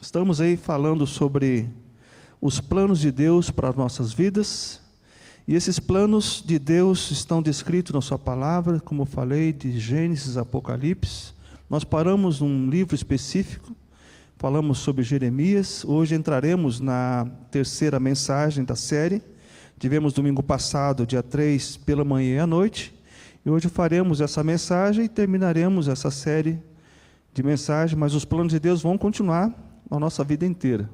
Estamos aí falando sobre os planos de Deus para as nossas vidas, e esses planos de Deus estão descritos na sua palavra, como eu falei, de Gênesis a Apocalipse. Nós paramos num livro específico, falamos sobre Jeremias. Hoje entraremos na terceira mensagem da série. Tivemos domingo passado, dia 3, pela manhã e à noite, e hoje faremos essa mensagem e terminaremos essa série de mensagens, mas os planos de Deus vão continuar a nossa vida inteira.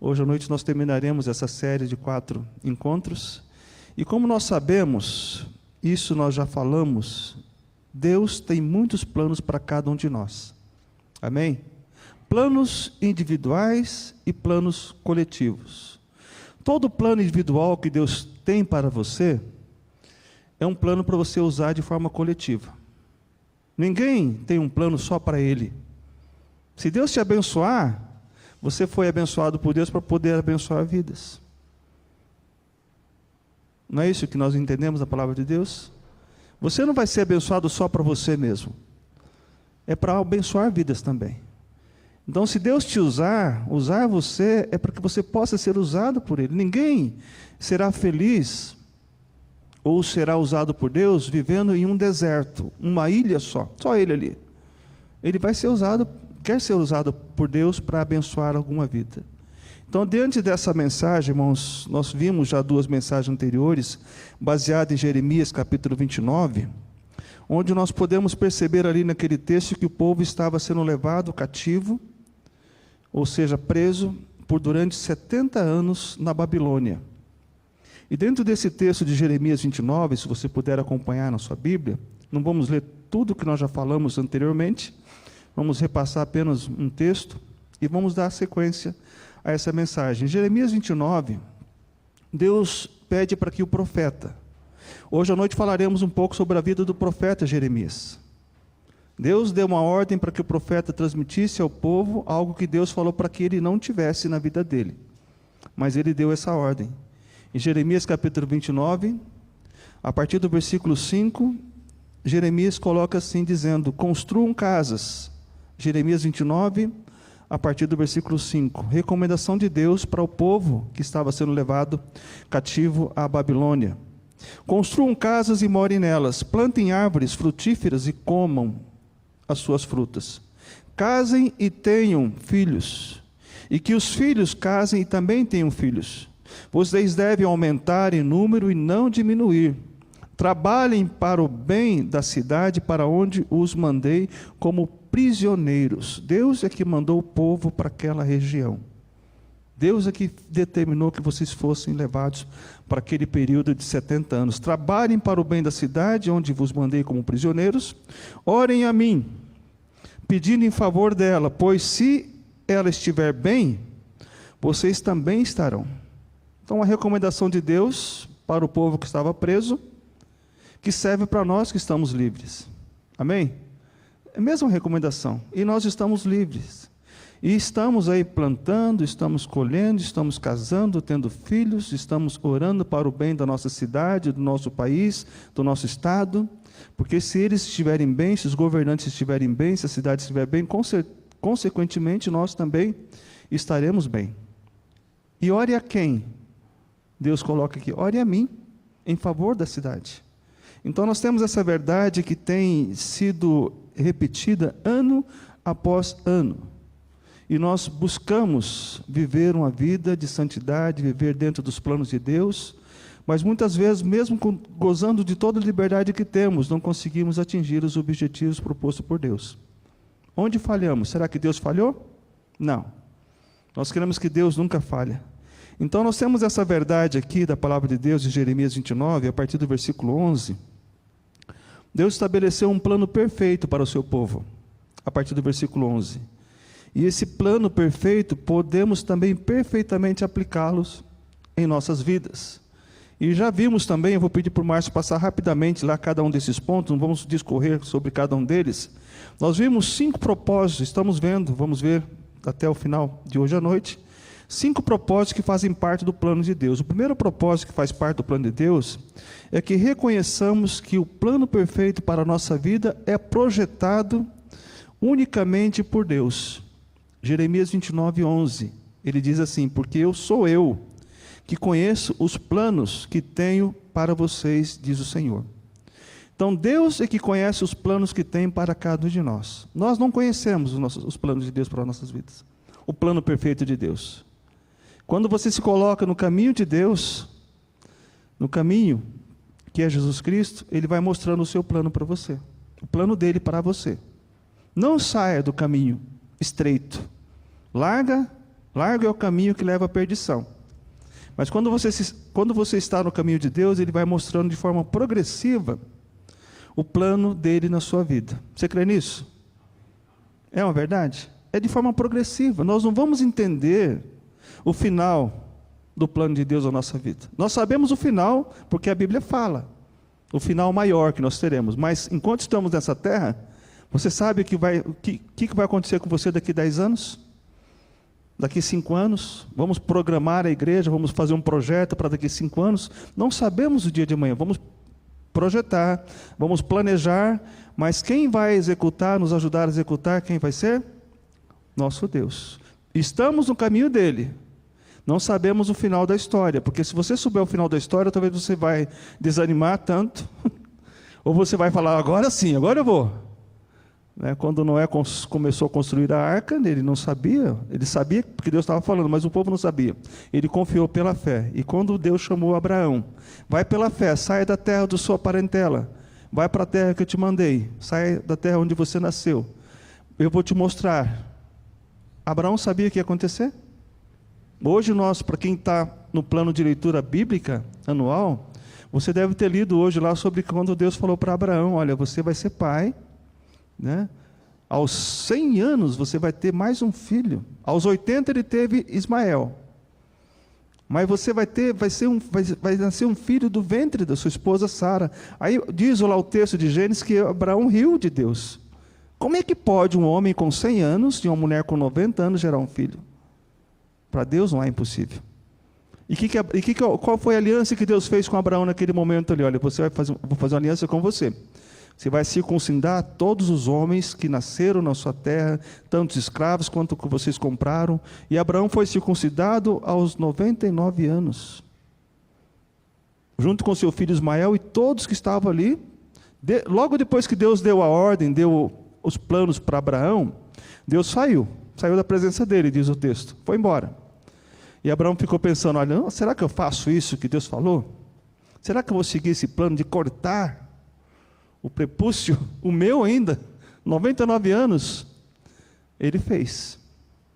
Hoje à noite nós terminaremos essa série de 4 encontros, e como nós sabemos, isso nós já falamos, Deus tem muitos planos para cada um de nós, amém? Planos individuais e planos coletivos. Todo plano individual que Deus tem para você, é um plano para você usar de forma coletiva. Ninguém tem um plano só para ele. Se Deus te abençoar, você foi abençoado por Deus para poder abençoar vidas. Não é isso que nós entendemos da palavra de Deus? Você não vai ser abençoado só para você mesmo. É para abençoar vidas também. Então, se Deus te usar você, é para que você possa ser usado por Ele. Ninguém será feliz ou será usado por Deus vivendo em um deserto, uma ilha só Ele ali. Ele vai ser usado, quer ser usado por Deus para abençoar alguma vida. Então, diante dessa mensagem, irmãos, nós vimos já 2 mensagens anteriores, baseadas em Jeremias capítulo 29, onde nós podemos perceber ali naquele texto que o povo estava sendo levado cativo, ou seja, preso por durante 70 anos na Babilônia. E dentro desse texto de Jeremias 29, se você puder acompanhar na sua Bíblia, não vamos ler tudo que nós já falamos anteriormente, vamos repassar apenas um texto e vamos dar sequência a essa mensagem. Em Jeremias 29, Deus pede para que o profeta, hoje à noite falaremos um pouco sobre a vida do profeta Jeremias. Deus deu uma ordem para que o profeta transmitisse ao povo algo que Deus falou para que ele não tivesse na vida dele, mas ele deu essa ordem. Em Jeremias capítulo 29, a partir do versículo 5, Jeremias coloca assim, dizendo: construam casas. Jeremias 29, a partir do versículo 5, recomendação de Deus para o povo que estava sendo levado cativo à Babilônia. Construam casas e morem nelas, plantem árvores frutíferas e comam as suas frutas. Casem e tenham filhos, e que os filhos casem e também tenham filhos. Vocês devem aumentar em número e não diminuir. Trabalhem para o bem da cidade para onde os mandei como prisioneiros. Deus é que mandou o povo para aquela região. Deus é que determinou que vocês fossem levados para aquele período de 70 anos. Trabalhem para o bem da cidade onde vos mandei como prisioneiros. Orem a mim, pedindo em favor dela, pois se ela estiver bem, vocês também estarão. Então, a recomendação de Deus para o povo que estava preso, que serve para nós que estamos livres. Amém? É a mesma recomendação. E nós estamos livres. E estamos aí plantando, estamos colhendo, estamos casando, tendo filhos, estamos orando para o bem da nossa cidade, do nosso país, do nosso estado. Porque se eles estiverem bem, se os governantes estiverem bem, se a cidade estiver bem, consequentemente nós também estaremos bem. E ore a quem? Deus coloca aqui, ore a mim, em favor da cidade. Então nós temos essa verdade que tem sido repetida ano após ano. E nós buscamos viver uma vida de santidade, viver dentro dos planos de Deus, mas muitas vezes, mesmo gozando de toda a liberdade que temos, não conseguimos atingir os objetivos propostos por Deus. Onde falhamos? Será que Deus falhou? Não. Nós queremos que Deus nunca falha. Então nós temos essa verdade aqui da palavra de Deus em Jeremias 29, a partir do versículo 11. Deus estabeleceu um plano perfeito para o seu povo, a partir do versículo 11. E esse plano perfeito, podemos também perfeitamente aplicá-los em nossas vidas. E já vimos também, eu vou pedir para o Márcio passar rapidamente lá cada um desses pontos, não vamos discorrer sobre cada um deles. Nós vimos 5 propósitos, estamos vendo, vamos ver até o final de hoje à noite, 5 propósitos que fazem parte do plano de Deus. O primeiro propósito que faz parte do plano de Deus é que reconheçamos que o plano perfeito para a nossa vida é projetado unicamente por Deus. Jeremias 29, 11. Ele diz assim: porque sou eu que conheço os planos que tenho para vocês, diz o Senhor. Então, Deus é que conhece os planos que tem para cada um de nós. Nós não conhecemos os planos de Deus para as nossas vidas. O plano perfeito de Deus. Quando você se coloca no caminho de Deus, no caminho que é Jesus Cristo, Ele vai mostrando o seu plano para você. O plano dele para você. Não saia do caminho estreito. Largo é o caminho que leva à perdição. Mas quando você está no caminho de Deus, Ele vai mostrando de forma progressiva o plano dele na sua vida. Você crê nisso? É uma verdade? É de forma progressiva. Nós não vamos entender o final do plano de Deus na nossa vida. Nós sabemos o final porque a Bíblia fala. O final maior que nós teremos. Mas enquanto estamos nessa terra, você sabe o que vai acontecer com você daqui 10 anos? Daqui 5 anos? Vamos programar a igreja, vamos fazer um projeto para daqui 5 anos? Não sabemos o dia de amanhã. Vamos projetar, vamos planejar, mas quem vai executar, nos ajudar a executar, quem vai ser? Nosso Deus. Estamos no caminho dele. Não sabemos o final da história, porque se você souber o final da história, talvez você vai desanimar tanto, ou você vai falar, agora sim, agora eu vou. Quando Noé começou a construir a arca, ele não sabia, ele sabia porque Deus estava falando, mas o povo não sabia. Ele confiou pela fé. E quando Deus chamou Abraão, vai pela fé, saia da terra da sua parentela, vai para a terra que eu te mandei, saia da terra onde você nasceu, eu vou te mostrar. Abraão sabia o que ia acontecer? Hoje nós, para quem está no plano de leitura bíblica anual, você deve ter lido hoje lá sobre quando Deus falou para Abraão, olha, você vai ser pai, aos 100 anos você vai ter mais um filho. Aos 80 ele teve Ismael. Mas você vai nascer um filho do ventre da sua esposa Sara. Aí diz lá o texto de Gênesis que Abraão riu de Deus. Como é que pode um homem com 100 anos e uma mulher com 90 anos gerar um filho? Para Deus não é impossível. E qual foi a aliança que Deus fez com Abraão naquele momento ali? Olha, vou fazer uma aliança com você. Você vai circuncidar todos os homens que nasceram na sua terra, tanto os escravos quanto que vocês compraram. E Abraão foi circuncidado aos 99 anos. Junto com seu filho Ismael e todos que estavam ali. Logo depois que Deus deu a ordem, deu os planos para Abraão, Deus saiu da presença dele, diz o texto. Foi embora. E Abraão ficou pensando, olha, será que eu faço isso que Deus falou? Será que eu vou seguir esse plano de cortar o prepúcio, o meu ainda, 99 anos? Ele fez.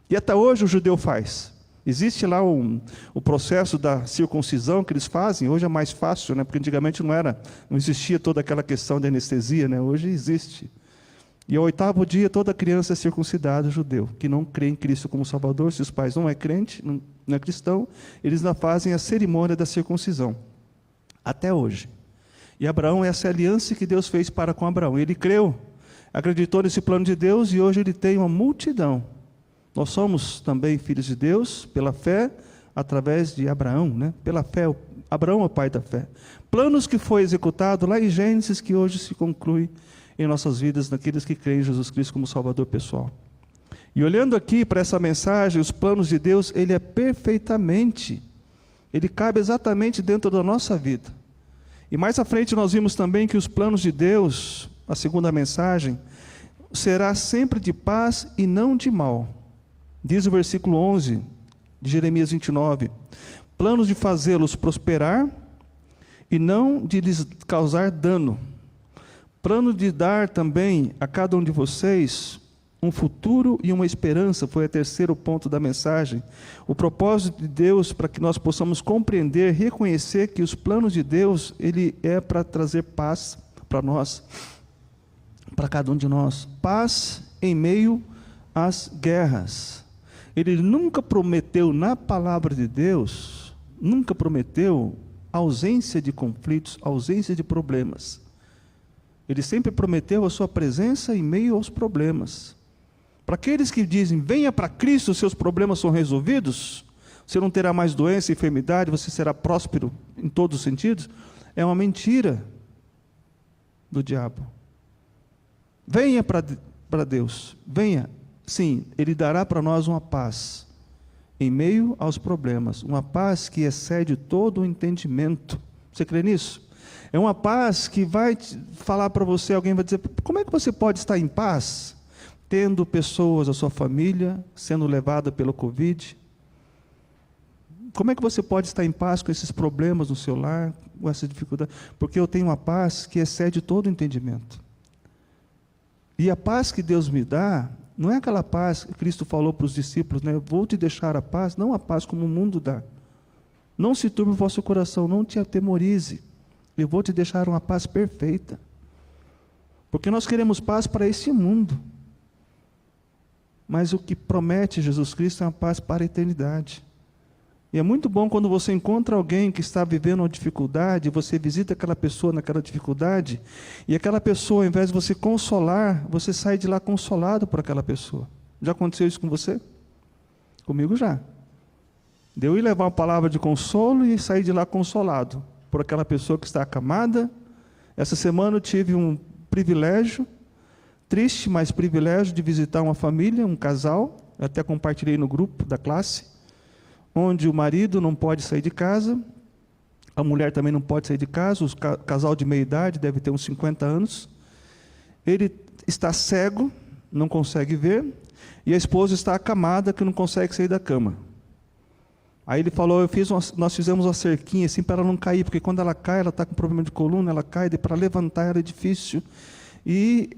E até hoje o judeu faz. Existe lá o processo da circuncisão que eles fazem, hoje é mais fácil, porque antigamente não existia toda aquela questão de anestesia, hoje existe. E ao 8º dia toda criança é circuncidada, judeu, que não crê em Cristo como Salvador. Se os pais não é crente, não é cristão, eles ainda fazem a cerimônia da circuncisão. Até hoje. E Abraão, essa é a aliança que Deus fez para com Abraão. Ele creu, acreditou nesse plano de Deus e hoje ele tem uma multidão. Nós somos também filhos de Deus pela fé, através de Abraão, pela fé. Abraão é o pai da fé. Planos que foi executado lá em Gênesis, que hoje se conclui em nossas vidas, naqueles que creem em Jesus Cristo como Salvador pessoal. E olhando aqui para essa mensagem, os planos de Deus, ele cabe exatamente dentro da nossa vida. E mais à frente nós vimos também que os planos de Deus, a segunda mensagem, será sempre de paz e não de mal. Diz o versículo 11 de Jeremias 29, planos de fazê-los prosperar e não de lhes causar dano. Plano de dar também a cada um de vocês um futuro e uma esperança, foi o terceiro ponto da mensagem. O propósito de Deus para que nós possamos compreender, reconhecer que os planos de Deus, ele é para trazer paz para nós, para cada um de nós. Paz em meio às guerras. Ele nunca prometeu na palavra de Deus, nunca prometeu ausência de conflitos, ausência de problemas. Ele sempre prometeu a sua presença em meio aos problemas. Para aqueles que dizem, venha para Cristo, seus problemas são resolvidos, você não terá mais doença e enfermidade, você será próspero em todos os sentidos, é uma mentira do diabo. Venha para Deus, venha, sim, Ele dará para nós uma paz em meio aos problemas, uma paz que excede todo o entendimento. Você crê nisso? É uma paz que vai falar para você, alguém vai dizer, como é que você pode estar em paz, tendo pessoas da sua família sendo levada pelo Covid? Como é que você pode estar em paz com esses problemas no seu lar, com essa dificuldade? Porque eu tenho uma paz que excede todo o entendimento. E a paz que Deus me dá, não é aquela paz que Cristo falou para os discípulos, né? Vou te deixar a paz, não a paz como o mundo dá. Não se turbe o vosso coração, não te atemorize. Eu vou te deixar uma paz perfeita. Porque nós queremos paz para esse mundo. Mas o que promete Jesus Cristo é uma paz para a eternidade. E é muito bom quando você encontra alguém que está vivendo uma dificuldade, você visita aquela pessoa naquela dificuldade, e aquela pessoa, ao invés de você consolar, você sai de lá consolado por aquela pessoa. Já aconteceu isso com você? Comigo já. De eu ir levar uma palavra de consolo e sair de lá consolado por aquela pessoa que está acamada. Essa semana eu tive um privilégio, triste, mas privilégio, de visitar uma família, um casal, eu até compartilhei no grupo da classe, onde o marido não pode sair de casa, a mulher também não pode sair de casa, o casal de meia idade, deve ter uns 50 anos, ele está cego, não consegue ver, e a esposa está acamada, que não consegue sair da cama. Aí ele falou, nós fizemos uma cerquinha assim para ela não cair, porque quando ela cai, ela está com problema de coluna, ela cai, para levantar ela é difícil. E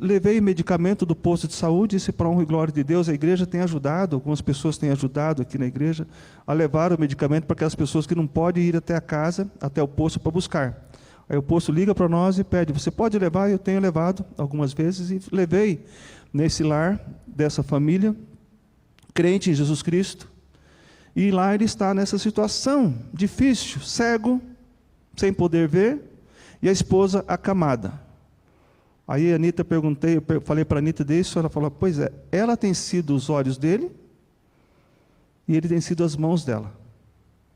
levei medicamento do posto de saúde, isso para honra e glória de Deus, a igreja tem ajudado, algumas pessoas têm ajudado aqui na igreja, a levar o medicamento para aquelas pessoas que não podem ir até a casa, até o posto para buscar. Aí o posto liga para nós e pede, você pode levar? Eu tenho levado algumas vezes, e levei nesse lar dessa família, crente em Jesus Cristo, e lá ele está nessa situação difícil, cego, sem poder ver, e a esposa acamada. Aí a Anitta eu falei para a Anitta disso, ela falou, pois é, ela tem sido os olhos dele, e ele tem sido as mãos dela.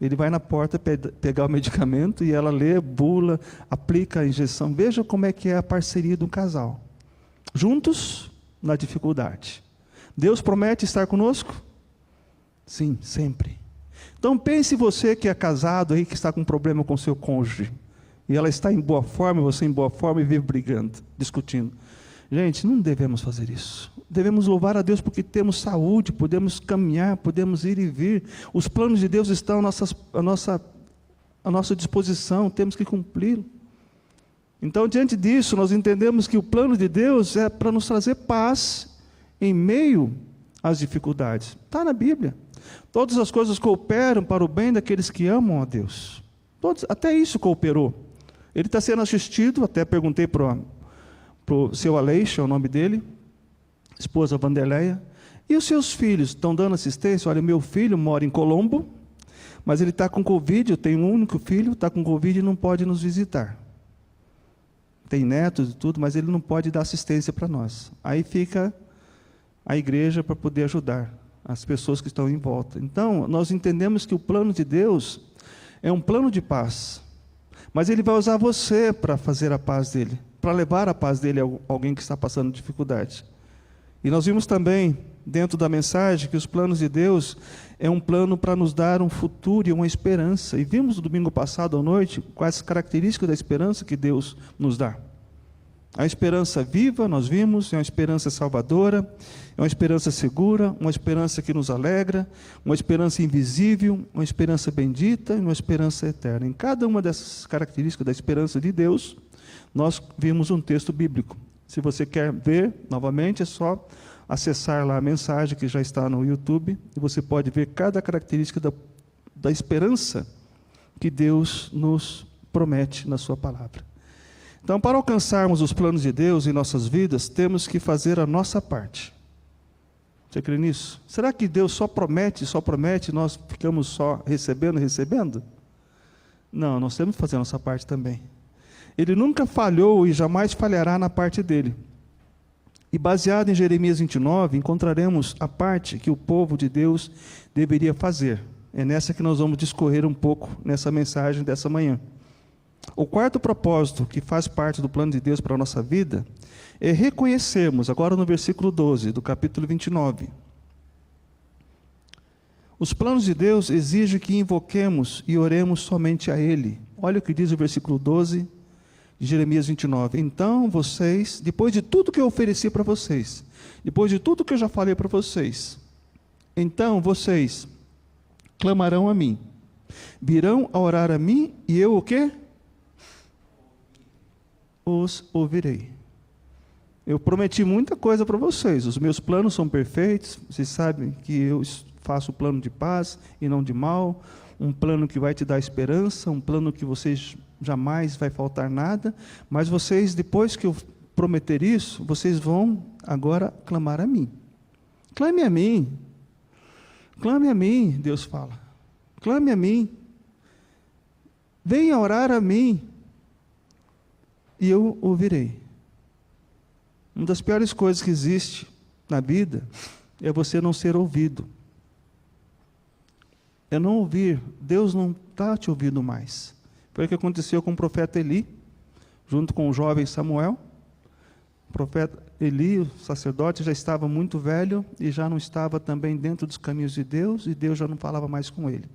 Ele vai na porta pegar o medicamento, e ela lê, bula, aplica a injeção. Veja como é que é a parceria do casal. Juntos, na dificuldade. Deus promete estar conosco? Sim, sempre. Então pense você que é casado aí, que está com problema com seu cônjuge, e ela está em boa forma, você em boa forma, e vive brigando, discutindo. Gente, não devemos fazer isso. Devemos louvar a Deus porque temos saúde, podemos caminhar, podemos ir e vir. Os planos de Deus estão à nossa disposição, temos que cumpri-lo. Então, diante disso, nós entendemos que o plano de Deus é para nos trazer paz em meio às dificuldades. Está na Bíblia. Todas as coisas cooperam para o bem daqueles que amam a Deus. Até isso cooperou. Ele está sendo assistido, até perguntei para o seu Aleixo, é o nome dele, esposa Vanderleia, e os seus filhos estão dando assistência? Olha, meu filho mora em Colombo, mas ele está com Covid, eu tenho um único filho, está com Covid e não pode nos visitar. Tem netos e tudo, mas ele não pode dar assistência para nós. Aí fica a igreja para poder ajudar as pessoas que estão em volta. Então, nós entendemos que o plano de Deus é um plano de paz, mas Ele vai usar você para fazer a paz dEle, para levar a paz dEle a alguém que está passando dificuldade. E nós vimos também, dentro da mensagem, que os planos de Deus é um plano para nos dar um futuro e uma esperança. E vimos no domingo passado à noite quais as características da esperança que Deus nos dá. A esperança viva, nós vimos, é uma esperança salvadora, é uma esperança segura, uma esperança que nos alegra, uma esperança invisível, uma esperança bendita e uma esperança eterna. Em cada uma dessas características da esperança de Deus, nós vimos um texto bíblico. Se você quer ver novamente, é só acessar lá a mensagem que já está no YouTube, e você pode ver cada característica da esperança que Deus nos promete na sua palavra. Então, para alcançarmos os planos de Deus em nossas vidas, temos que fazer a nossa parte. Você crê nisso? Será que Deus só promete, e nós ficamos só recebendo? Não, nós temos que fazer a nossa parte também. Ele nunca falhou e jamais falhará na parte dele. E baseado em Jeremias 29, encontraremos a parte que o povo de Deus deveria fazer. É nessa que nós vamos discorrer um pouco nessa mensagem dessa manhã. O quarto propósito que faz parte do plano de Deus para a nossa vida é reconhecermos, agora no versículo 12 do capítulo 29, os planos de Deus exigem que invoquemos e oremos somente a Ele. Olha o que diz o versículo 12 de Jeremias 29. Então vocês, depois de tudo que eu ofereci para vocês, depois de tudo que eu já falei para vocês, então vocês clamarão a mim, virão a orar a mim, e eu o quê? Os ouvirei. Eu prometi muita coisa para vocês, os meus planos são perfeitos, vocês sabem que eu faço plano de paz e não de mal, um plano que vai te dar esperança, um plano que vocês jamais vai faltar nada, mas vocês, depois que eu prometer isso, vocês vão agora clamar a mim. Clame a mim. Clame a mim, Deus fala. Clame a mim. Venha orar a mim, e eu ouvirei. Uma das piores coisas que existe na vida é você não ser ouvido. É não ouvir. Deus não está te ouvindo mais. Foi o que aconteceu com o profeta Eli, junto com o jovem Samuel. O profeta Eli, o sacerdote, já estava muito velho e já não estava também dentro dos caminhos de Deus, e Deus já não falava mais com ele.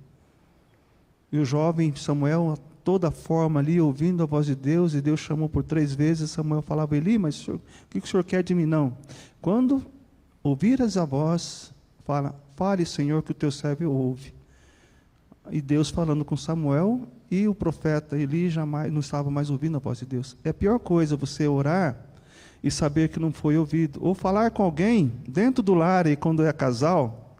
E o jovem Samuel, a toda forma ali, ouvindo a voz de Deus, e Deus chamou por 3 vezes, Samuel falava: Eli, mas o que o senhor quer de mim? Não. Quando ouvires a voz, fale, Senhor, que o teu servo ouve. E Deus falando com Samuel, e o profeta Eli jamais não estava mais ouvindo a voz de Deus. É a pior coisa você orar e saber que não foi ouvido, ou falar com alguém dentro do lar, e quando é casal,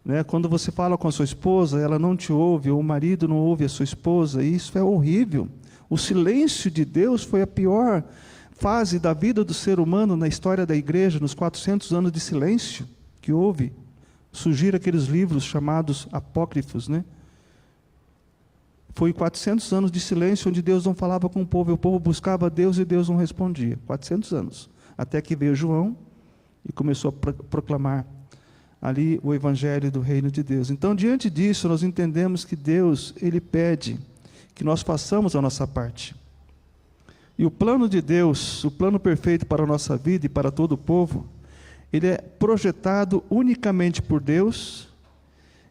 né, quando você fala com a sua esposa, ela não te ouve, ou o marido não ouve a sua esposa, e isso é horrível. O silêncio de Deus foi a pior fase da vida do ser humano na história da igreja, nos 400 anos de silêncio que houve. Surgiram aqueles livros chamados apócrifos, né? Foi 400 anos de silêncio, onde Deus não falava com o povo, e o povo buscava Deus e Deus não respondia. 400 anos. Até que veio João e começou a proclamar ali o evangelho do reino de Deus. Então, diante disso, nós entendemos que Deus, Ele pede que nós façamos a nossa parte. E o plano de Deus, o plano perfeito para a nossa vida e para todo o povo, ele é projetado unicamente por Deus,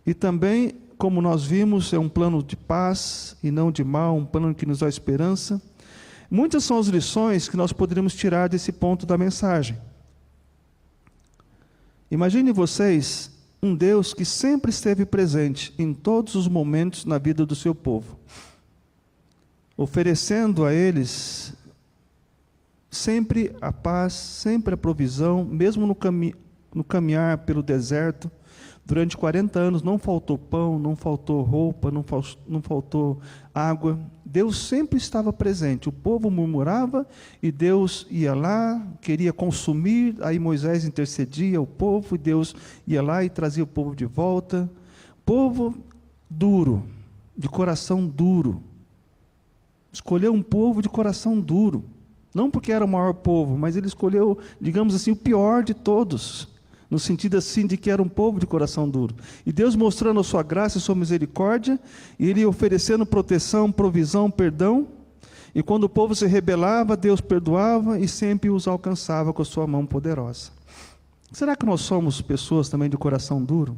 e também, como nós vimos, é um plano de paz e não de mal, um plano que nos dá esperança. Muitas são as lições que nós poderíamos tirar desse ponto da mensagem. Imagine vocês um Deus que sempre esteve presente em todos os momentos na vida do seu povo, oferecendo a eles sempre a paz, sempre a provisão, mesmo no caminhar pelo deserto. Durante 40 anos não faltou pão, não faltou roupa, não faltou água. Deus sempre estava presente. O povo murmurava e Deus ia lá, queria consumir, aí Moisés intercedia o povo, e Deus ia lá e trazia o povo de volta. Povo duro, de coração duro. Escolheu um povo de coração duro. Não porque era o maior povo, mas ele escolheu, digamos assim, o pior de todos. No sentido assim de que era um povo de coração duro. E Deus mostrando a sua graça e sua misericórdia, e Ele oferecendo proteção, provisão, perdão. E quando o povo se rebelava, Deus perdoava e sempre os alcançava com a sua mão poderosa. Será que nós somos pessoas também de coração duro?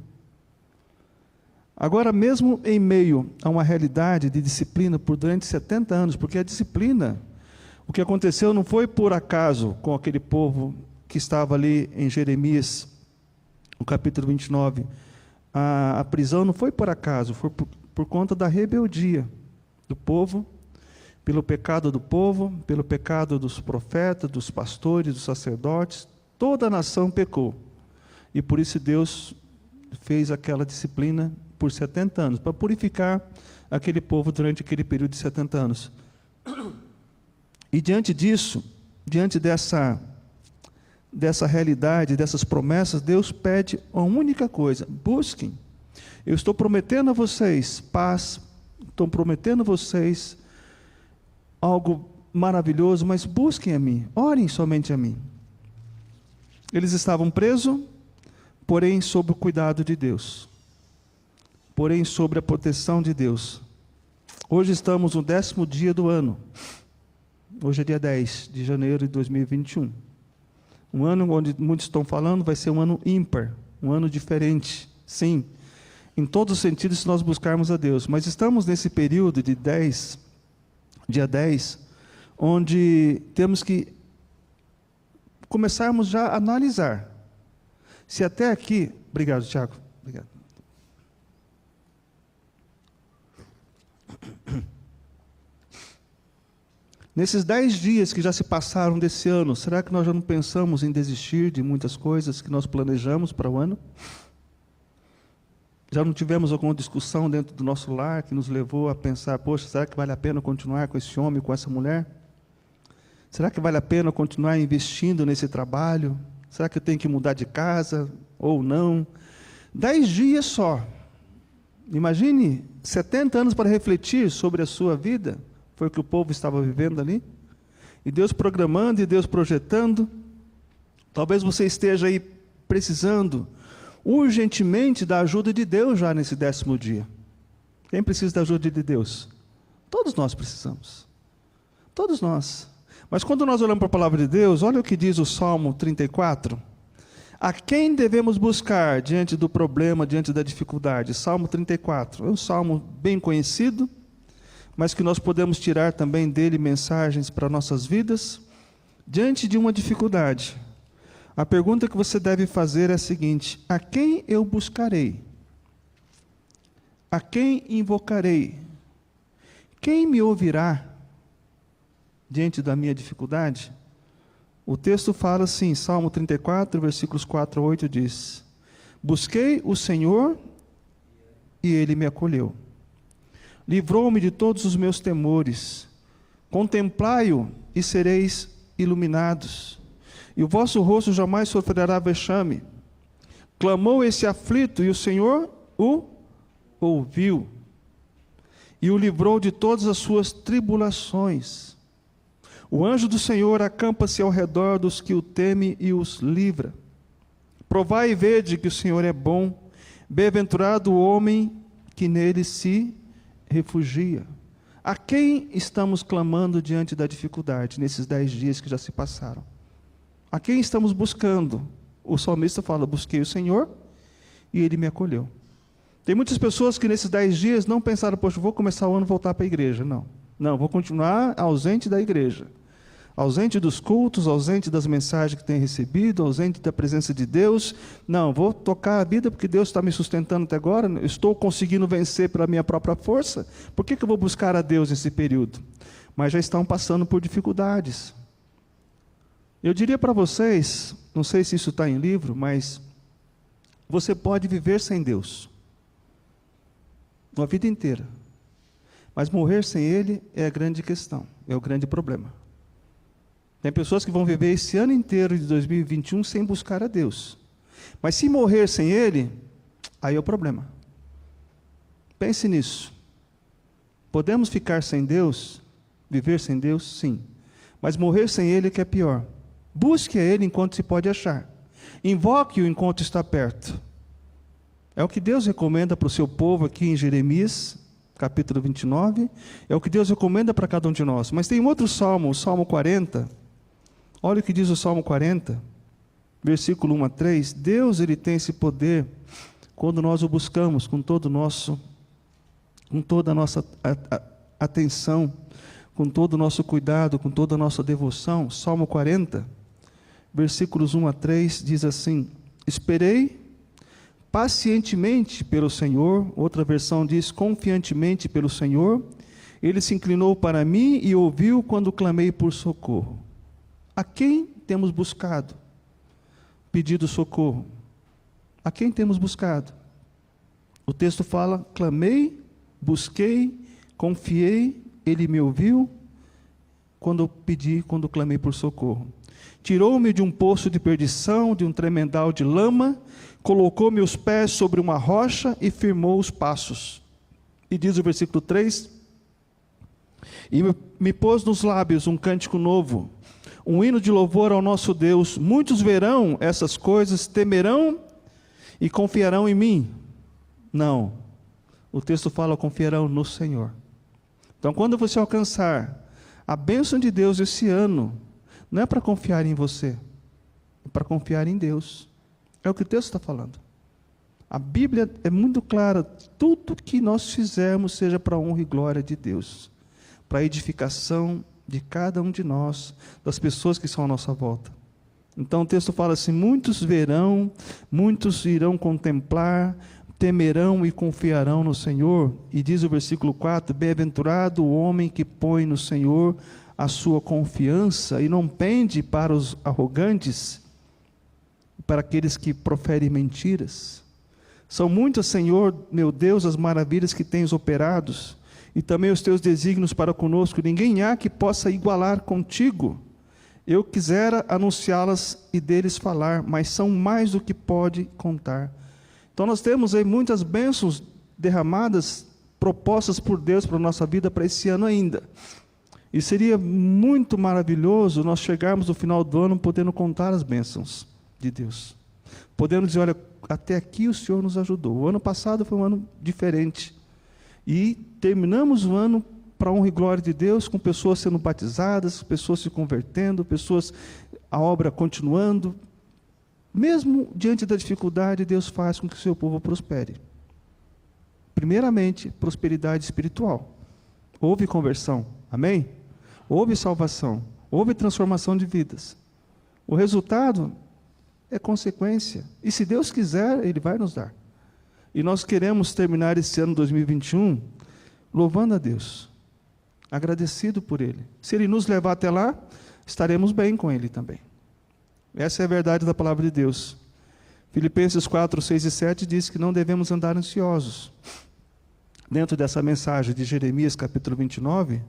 Agora, mesmo em meio a uma realidade de disciplina por durante 70 anos, porque a disciplina, o que aconteceu não foi por acaso com aquele povo que estava ali em Jeremias, no capítulo 29, a prisão não foi por acaso, foi por conta da rebeldia do povo, pelo pecado do povo, pelo pecado dos profetas, dos pastores, dos sacerdotes. Toda a nação pecou, e por isso Deus fez aquela disciplina por 70 anos, para purificar aquele povo durante aquele período de 70 anos. E diante disso, diante dessa realidade, dessas promessas, Deus pede uma única coisa: busquem. Eu estou prometendo a vocês paz, estou prometendo a vocês algo maravilhoso, mas busquem a mim, orem somente a mim. Eles estavam presos, porém sob o cuidado de Deus, porém sobre a proteção de Deus. Hoje estamos no 10º dia do ano, hoje é dia 10 de janeiro de 2021. Um ano onde muitos estão falando vai ser um ano ímpar, um ano diferente, sim, em todos os sentidos se nós buscarmos a Deus. Mas estamos nesse período de dia 10, onde temos que começarmos já a analisar. Se até aqui... Obrigado, Tiago. Obrigado. Nesses 10 dias que já se passaram desse ano, será que nós já não pensamos em desistir de muitas coisas que nós planejamos para o ano? Já não tivemos alguma discussão dentro do nosso lar que nos levou a pensar, poxa, será que vale a pena continuar com esse homem, com essa mulher? Será que vale a pena continuar investindo nesse trabalho? Será que eu tenho que mudar de casa ou não? 10 dias só. Imagine 70 anos para refletir sobre a sua vida. Foi o que o povo estava vivendo ali. E Deus programando e Deus projetando. Talvez você esteja aí precisando urgentemente da ajuda de Deus já nesse 10º dia. Quem precisa da ajuda de Deus? Todos nós precisamos. Todos nós. Mas quando nós olhamos para a palavra de Deus, olha o que diz o Salmo 34. A quem devemos buscar diante do problema, diante da dificuldade? Salmo 34. É um salmo bem conhecido, mas que nós podemos tirar também dele mensagens para nossas vidas. Diante de uma dificuldade, a pergunta que você deve fazer é a seguinte: a quem eu buscarei? A quem invocarei? Quem me ouvirá diante da minha dificuldade? O texto fala assim, Salmo 34, versículos 4 a 8 diz: busquei o Senhor e Ele me acolheu. Livrou-me de todos os meus temores. Contemplai-o e sereis iluminados. E o vosso rosto jamais sofrerá vexame. Clamou esse aflito e o Senhor o ouviu. E o livrou de todas as suas tribulações. O anjo do Senhor acampa-se ao redor dos que o temem e os livra. Provai e vede que o Senhor é bom. Bem-aventurado o homem que nele se refugia. A quem estamos clamando diante da dificuldade, nesses 10 dias que já se passaram? A quem estamos buscando? O salmista fala, busquei o Senhor e Ele me acolheu. Tem muitas pessoas que nesses 10 dias não pensaram, poxa, vou começar o ano e voltar para a igreja. Não, vou continuar ausente da igreja. Ausente dos cultos, ausente das mensagens que tem recebido, ausente da presença de Deus. Não, vou tocar a vida porque Deus está me sustentando até agora, estou conseguindo vencer pela minha própria força. Por que eu vou buscar a Deus nesse período? Mas já estão passando por dificuldades. Eu diria para vocês, não sei se isso está em livro, mas você pode viver sem Deus uma vida inteira. Mas morrer sem Ele é a grande questão, é o grande problema. Tem pessoas que vão viver esse ano inteiro de 2021 sem buscar a Deus. Mas se morrer sem Ele, aí é o problema. Pense nisso. Podemos ficar sem Deus, viver sem Deus, sim. Mas morrer sem Ele que é pior. Busque a Ele enquanto se pode achar. Invoque-o enquanto está perto. É o que Deus recomenda para o seu povo aqui em Jeremias, capítulo 29. É o que Deus recomenda para cada um de nós. Mas tem um outro salmo, o Salmo 40. Olha o que diz o Salmo 40, versículo 1 a 3. Deus, Ele tem esse poder quando nós o buscamos com toda a nossa atenção, com todo o nosso cuidado, com toda a nossa devoção. Salmo 40, versículos 1 a 3, diz assim: esperei pacientemente pelo Senhor. Outra versão diz, confiantemente pelo Senhor. Ele se inclinou para mim e ouviu quando clamei por socorro. A quem temos buscado? Pedido socorro. A quem temos buscado? O texto fala, clamei, busquei, confiei, Ele me ouviu, quando clamei por socorro. Tirou-me de um poço de perdição, de um tremendal de lama, colocou meus pés sobre uma rocha e firmou os passos. E diz o versículo 3, e me pôs nos lábios um cântico novo, um hino de louvor ao nosso Deus. Muitos verão essas coisas, temerão e confiarão em mim. Não, o texto fala, confiarão no Senhor. Então, quando você alcançar a bênção de Deus esse ano, não é para confiar em você, é para confiar em Deus. É o que o texto está falando. A Bíblia é muito clara, tudo que nós fizermos seja para a honra e glória de Deus, para a edificação de cada um de nós, das pessoas que são à nossa volta. Então o texto fala assim: muitos verão, muitos irão contemplar, temerão e confiarão no Senhor. E diz o versículo 4, bem-aventurado o homem que põe no Senhor a sua confiança e não pende para os arrogantes, para aqueles que proferem mentiras. São muitas, Senhor, meu Deus, as maravilhas que tens operados, e também os teus desígnios para conosco. Ninguém há que possa igualar contigo. Eu quisera anunciá-las e deles falar, mas são mais do que pode contar. Então nós temos aí muitas bênçãos derramadas, propostas por Deus para a nossa vida, para esse ano ainda. E seria muito maravilhoso nós chegarmos no final do ano podendo contar as bênçãos de Deus. Podendo dizer, olha, até aqui o Senhor nos ajudou. O ano passado foi um ano diferente. E terminamos o ano para a honra e glória de Deus, com pessoas sendo batizadas, pessoas se convertendo, a obra continuando. Mesmo diante da dificuldade, Deus faz com que o seu povo prospere. Primeiramente, prosperidade espiritual. Houve conversão, amém? Houve salvação, houve transformação de vidas. O resultado é consequência. E se Deus quiser, Ele vai nos dar. E nós queremos terminar esse ano 2021 louvando a Deus, agradecido por Ele. Se Ele nos levar até lá, estaremos bem com Ele também. Essa é a verdade da palavra de Deus. Filipenses 4, 6 e 7 diz que não devemos andar ansiosos. Dentro dessa mensagem de Jeremias, capítulo 29,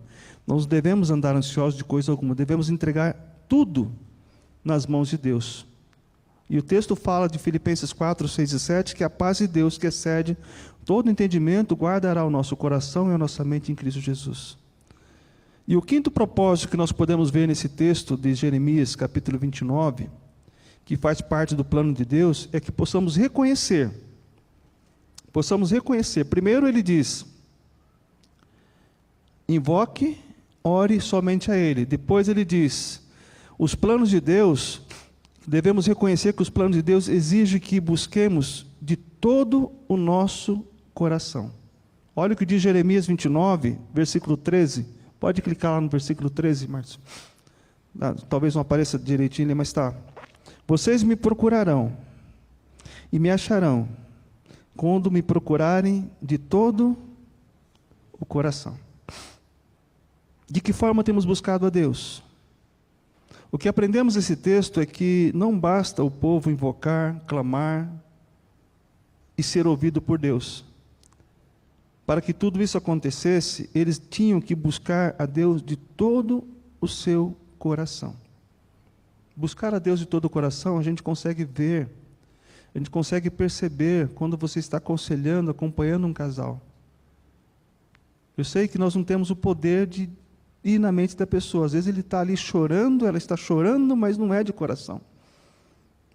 nós devemos andar ansiosos de coisa alguma, devemos entregar tudo nas mãos de Deus. E o texto fala de Filipenses 4, 6 e 7, que a paz de Deus, que excede todo entendimento, guardará o nosso coração e a nossa mente em Cristo Jesus. E o quinto propósito que nós podemos ver nesse texto de Jeremias, capítulo 29, que faz parte do plano de Deus, é que possamos reconhecer. Primeiro ele diz, invoque, ore somente a Ele. Depois ele diz, os planos de Deus, devemos reconhecer que os planos de Deus exigem que busquemos de todo o nosso coração. Olha o que diz Jeremias 29, versículo 13. Pode clicar lá no versículo 13, Márcio. Talvez não apareça direitinho, mas está. Vocês me procurarão e me acharão quando me procurarem de todo o coração. De que forma temos buscado a Deus? O que aprendemos nesse texto é que não basta o povo invocar, clamar e ser ouvido por Deus. Para que tudo isso acontecesse, eles tinham que buscar a Deus de todo o seu coração. Buscar a Deus de todo o coração, a gente consegue ver, a gente consegue perceber quando você está aconselhando, acompanhando um casal. Eu sei que nós não temos o poder de ir na mente da pessoa. Às vezes ele está ali chorando, ela está chorando, mas não é de coração.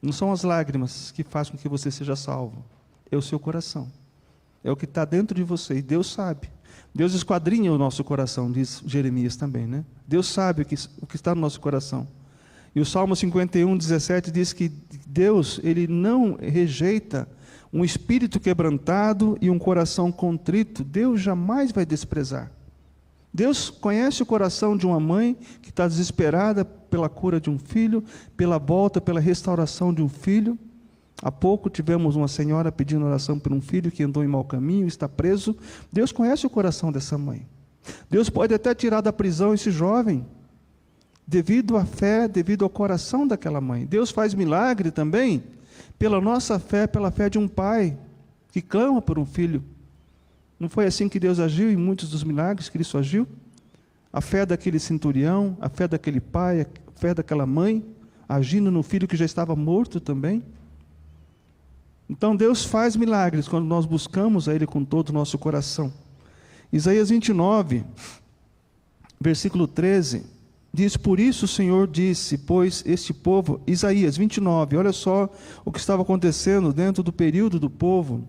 Não são as lágrimas que fazem com que você seja salvo. É o seu coração. É o que está dentro de você. E Deus sabe. Deus esquadrinha o nosso coração, diz Jeremias também, né? Deus sabe o que está no nosso coração. E o Salmo 51, 17 diz que Deus, Ele não rejeita um espírito quebrantado e um coração contrito. Deus jamais vai desprezar. Deus conhece o coração de uma mãe que está desesperada pela cura de um filho, pela volta, pela restauração de um filho. Há pouco tivemos uma senhora pedindo oração por um filho que andou em mau caminho, está preso. Deus conhece o coração dessa mãe. Deus pode até tirar da prisão esse jovem, devido à fé, devido ao coração daquela mãe. Deus faz milagre também pela nossa fé, pela fé de um pai que clama por um filho. Não foi assim que Deus agiu em muitos dos milagres que Cristo agiu? A fé daquele centurião, a fé daquele pai, a fé daquela mãe, agindo no filho que já estava morto também. Então Deus faz milagres quando nós buscamos a Ele com todo o nosso coração. Isaías 29, versículo 13, diz, por isso o Senhor disse, pois este povo, Isaías 29, olha só o que estava acontecendo dentro do período do povo,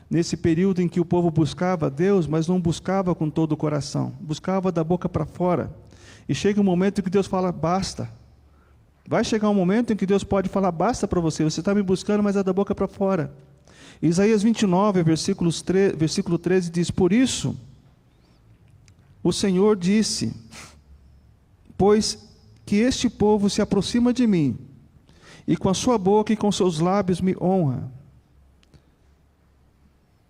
nesse período em que o povo buscava a Deus, mas não buscava com todo o coração, buscava da boca para fora. E chega um momento em que Deus fala, basta, Vai chegar um momento em que Deus pode falar, basta para você, você está me buscando, mas é da boca para fora. Isaías 29, versículo 13 diz, por isso, o Senhor disse, pois que este povo se aproxima de mim, e com a sua boca e com seus lábios me honra,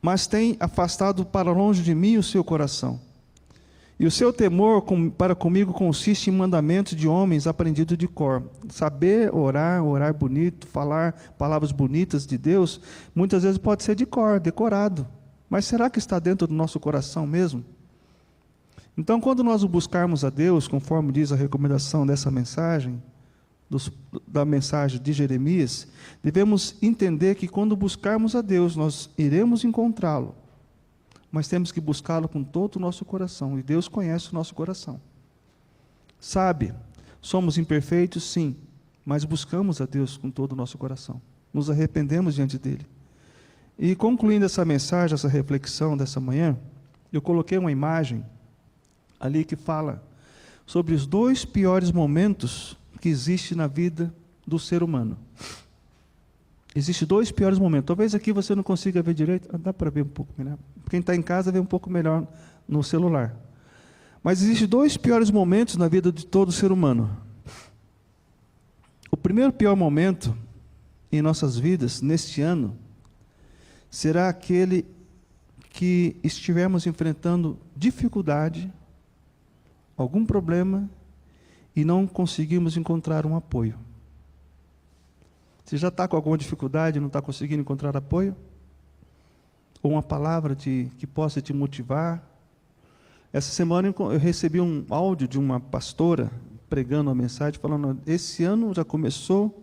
mas tem afastado para longe de mim o seu coração. E o seu temor para comigo consiste em mandamentos de homens aprendidos de cor. Saber orar bonito, falar palavras bonitas de Deus, muitas vezes pode ser de cor, decorado. Mas será que está dentro do nosso coração mesmo? Então, quando nós buscarmos a Deus, conforme diz a recomendação dessa mensagem, da mensagem de Jeremias, devemos entender que quando buscarmos a Deus, nós iremos encontrá-lo. Mas temos que buscá-lo com todo o nosso coração, e Deus conhece o nosso coração. Sabe, somos imperfeitos, sim, mas buscamos a Deus com todo o nosso coração. Nos arrependemos diante dele. E concluindo essa mensagem, essa reflexão dessa manhã, eu coloquei uma imagem ali que fala sobre os 2 piores momentos que existem na vida do ser humano. Existem 2 piores momentos. Talvez aqui você não consiga ver direito. Dá para ver um pouco melhor. Quem está em casa vê um pouco melhor no celular. Mas existem 2 piores momentos na vida de todo ser humano. O primeiro pior momento em nossas vidas, neste ano, será aquele que estivermos enfrentando dificuldade, algum problema, e não conseguimos encontrar um apoio. Você já está com alguma dificuldade e não está conseguindo encontrar apoio? Ou uma palavra que possa te motivar? Essa semana eu recebi um áudio de uma pastora pregando uma mensagem, falando, esse ano já começou,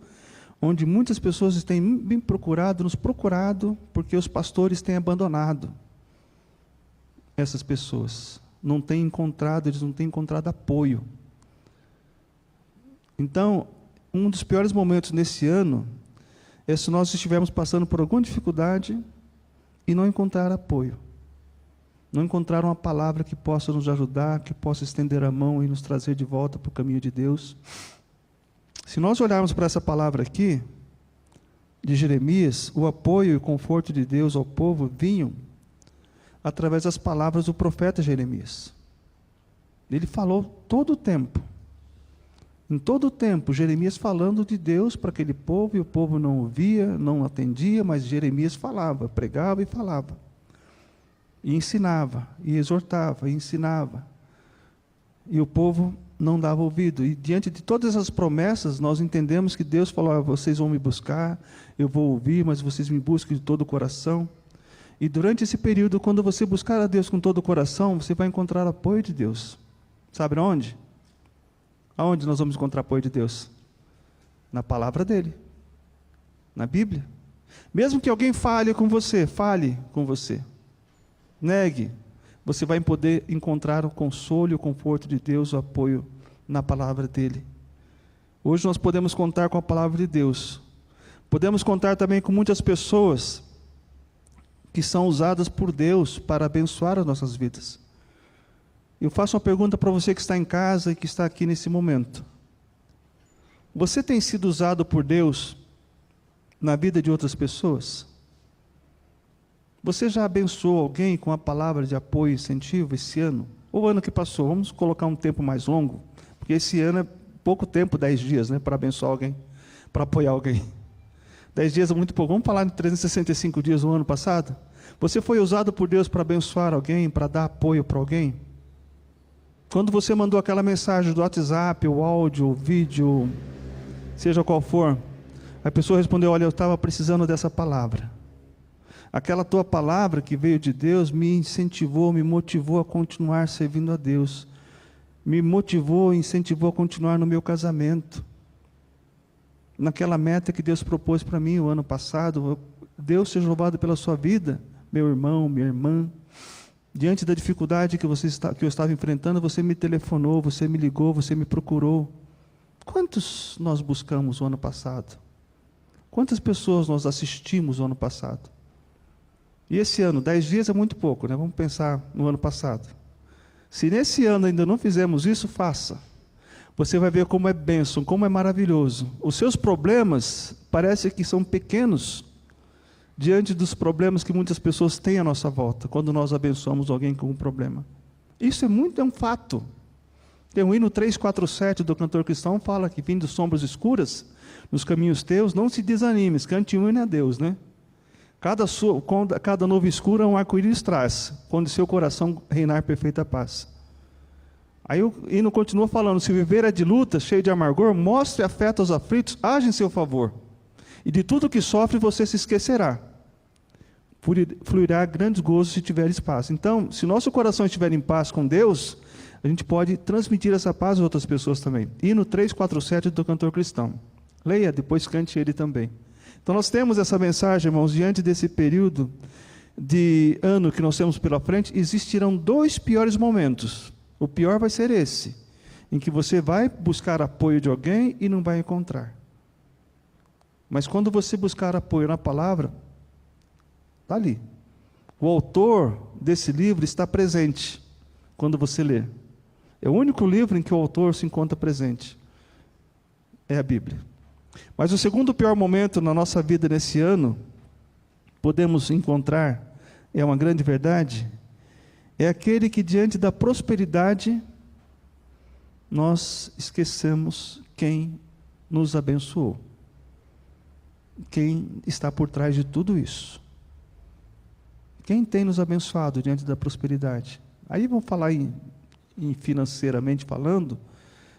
onde muitas pessoas têm me procurado, nos procurado, porque os pastores têm abandonado essas pessoas. Eles não têm encontrado apoio. Então, um dos piores momentos nesse ano é se nós estivermos passando por alguma dificuldade e não encontrar apoio. Não encontrar uma palavra que possa nos ajudar, que possa estender a mão e nos trazer de volta para o caminho de Deus. Se nós olharmos para essa palavra aqui, de Jeremias, o apoio e o conforto de Deus ao povo vinham através das palavras do profeta Jeremias. Ele falou todo o tempo. Em todo o tempo, Jeremias falando de Deus para aquele povo, e o povo não ouvia, não atendia, mas Jeremias falava, pregava e falava. E ensinava, e exortava, e ensinava. E o povo não dava ouvido. E diante de todas as promessas, nós entendemos que Deus falou, vocês vão me buscar, eu vou ouvir, mas vocês me buscam de todo o coração. E durante esse período, quando você buscar a Deus com todo o coração, você vai encontrar apoio de Deus. Sabe onde? Aonde nós vamos encontrar apoio de Deus? Na palavra dele, na Bíblia. Mesmo que alguém fale com você, negue, você vai poder encontrar o consolo e o conforto de Deus, o apoio na palavra dele. Hoje nós podemos contar com a palavra de Deus. Podemos contar também com muitas pessoas que são usadas por Deus para abençoar as nossas vidas. Eu faço uma pergunta para você que está em casa e que está aqui nesse momento. Você tem sido usado por Deus na vida de outras pessoas? Você já abençoou alguém com a palavra de apoio e incentivo esse ano? Ou o ano que passou? Vamos colocar um tempo mais longo, porque esse ano é pouco tempo, 10 dias, né, para abençoar alguém, para apoiar alguém. 10 dias é muito pouco. Vamos falar de 365 dias no ano passado? Você foi usado por Deus para abençoar alguém, para dar apoio para alguém? Quando você mandou aquela mensagem do WhatsApp, o áudio, o vídeo, seja qual for, a pessoa respondeu, olha, eu estava precisando dessa palavra. Aquela tua palavra que veio de Deus me incentivou, me motivou a continuar servindo a Deus. Me motivou, incentivou a continuar no meu casamento. Naquela meta que Deus propôs para mim o ano passado. Deus seja louvado pela sua vida, meu irmão, minha irmã. Diante da dificuldade que eu estava enfrentando, você me telefonou, você me ligou, você me procurou. Quantos nós buscamos o ano passado? Quantas pessoas nós assistimos o ano passado? E esse ano, 10 dias é muito pouco, né? Vamos pensar no ano passado. Se nesse ano ainda não fizemos isso, faça. você vai ver como é bênção, como é maravilhoso. Os seus problemas parecem que são pequenos diante dos problemas que muitas pessoas têm à nossa volta, quando nós abençoamos alguém com um problema. Isso é um fato. Tem o hino 347 do cantor cristão, fala que vindo sombras escuras, nos caminhos teus, não se desanimes, cante um hino a Deus, né? Cada novo escuro é um arco-íris traz, quando seu coração reinar perfeita paz. Aí o hino continua falando, se viver é de luta, cheio de amargor, mostre afeto aos aflitos, age em seu favor. E de tudo que sofre você se esquecerá. Fluirá grandes gozos se tiveres paz. Então, se nosso coração estiver em paz com Deus, a gente pode transmitir essa paz a outras pessoas também. Hino 347 do cantor cristão. Leia, depois cante ele também. Então nós temos essa mensagem, irmãos, diante desse período de ano que nós temos pela frente, existirão 2 piores momentos. O pior vai ser esse, em que você vai buscar apoio de alguém e não vai encontrar. Mas quando você buscar apoio na palavra, está ali. O autor desse livro está presente quando você lê. É o único livro em que o autor se encontra presente. É a Bíblia. Mas o segundo pior momento na nossa vida nesse ano, podemos encontrar, é uma grande verdade, é aquele que diante da prosperidade, nós esquecemos quem nos abençoou. Quem está por trás de tudo isso. Quem tem nos abençoado diante da prosperidade? Aí vamos falar em financeiramente falando,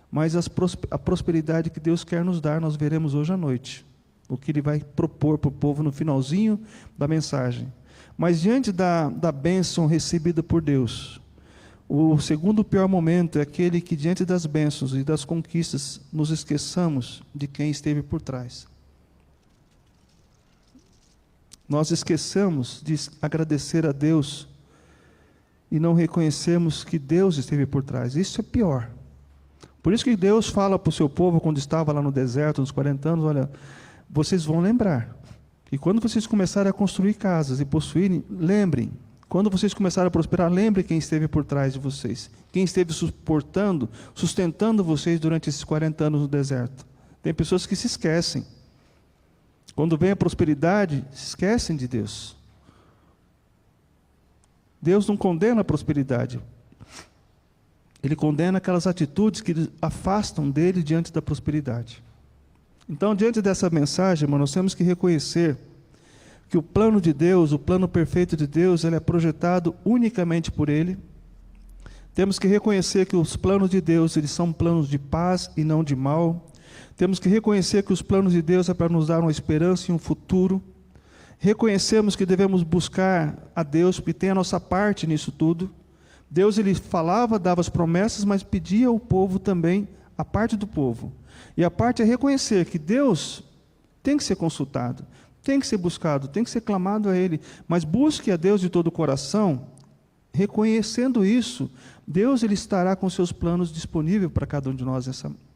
mas a prosperidade que Deus quer nos dar, nós veremos hoje à noite. O que Ele vai propor para o povo no finalzinho da mensagem. Mas diante da bênção recebida por Deus, o segundo pior momento é aquele que diante das bênçãos e das conquistas, nos esqueçamos de quem esteve por trás. Nós esquecemos de agradecer a Deus e não reconhecemos que Deus esteve por trás. Isso é pior. Por isso que Deus fala para o seu povo, quando estava lá no deserto, nos 40 anos, olha, vocês vão lembrar. E quando vocês começarem a construir casas e possuírem, lembrem. Quando vocês começarem a prosperar, lembrem quem esteve por trás de vocês. Quem esteve sustentando vocês durante esses 40 anos no deserto. Tem pessoas que se esquecem. Quando vem a prosperidade, se esquecem de Deus. Deus não condena a prosperidade. Ele condena aquelas atitudes que afastam dele diante da prosperidade. Então, diante dessa mensagem, irmão, nós temos que reconhecer que o plano de Deus, o plano perfeito de Deus, ele é projetado unicamente por Ele. Temos que reconhecer que os planos de Deus, eles são planos de paz e não de mal. Temos que reconhecer que os planos de Deus é para nos dar uma esperança e um futuro. Reconhecemos que devemos buscar a Deus, porque tem a nossa parte nisso tudo. Deus, ele falava, dava as promessas, mas pedia ao povo também, a parte do povo. E a parte é reconhecer que Deus tem que ser consultado, tem que ser buscado, tem que ser clamado a Ele. Mas busque a Deus de todo o coração, reconhecendo isso, Deus, ele estará com seus planos disponíveis para cada um de nós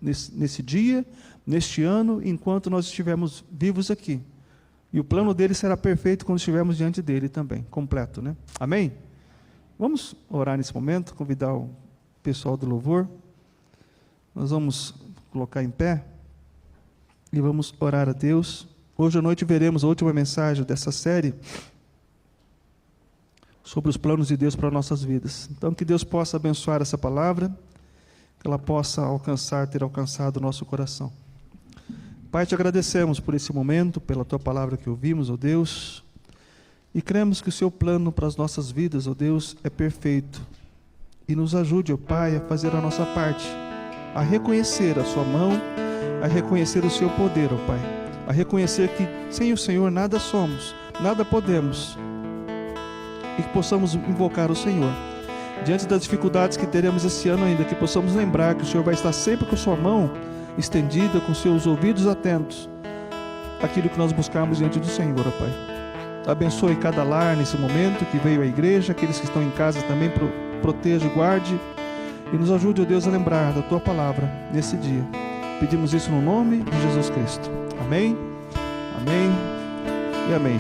nesse dia, neste ano, enquanto nós estivermos vivos aqui. E o plano dele será perfeito quando estivermos diante dele também, completo, né? Amém? Vamos orar nesse momento, convidar o pessoal do louvor. Nós vamos colocar em pé e vamos orar a Deus. Hoje à noite veremos a última mensagem dessa série sobre os planos de Deus para nossas vidas. Então, que Deus possa abençoar essa palavra, que ela possa ter alcançado o nosso coração. Pai, te agradecemos por esse momento, pela tua palavra que ouvimos, ó Deus, e cremos que o seu plano para as nossas vidas, ó Deus, é perfeito. E nos ajude, ó Pai, a fazer a nossa parte, a reconhecer a sua mão, a reconhecer o seu poder, ó Pai, a reconhecer que sem o Senhor nada somos, nada podemos, e que possamos invocar o Senhor. Diante das dificuldades que teremos esse ano ainda, que possamos lembrar que o Senhor vai estar sempre com sua mão estendida, com seus ouvidos atentos àquilo que nós buscamos diante do Senhor, ó Pai. Abençoe cada lar nesse momento que veio à igreja, aqueles que estão em casa também, proteja e guarde, e nos ajude, ó Deus, a lembrar da tua palavra nesse dia. Pedimos isso no nome de Jesus Cristo. Amém, amém e amém.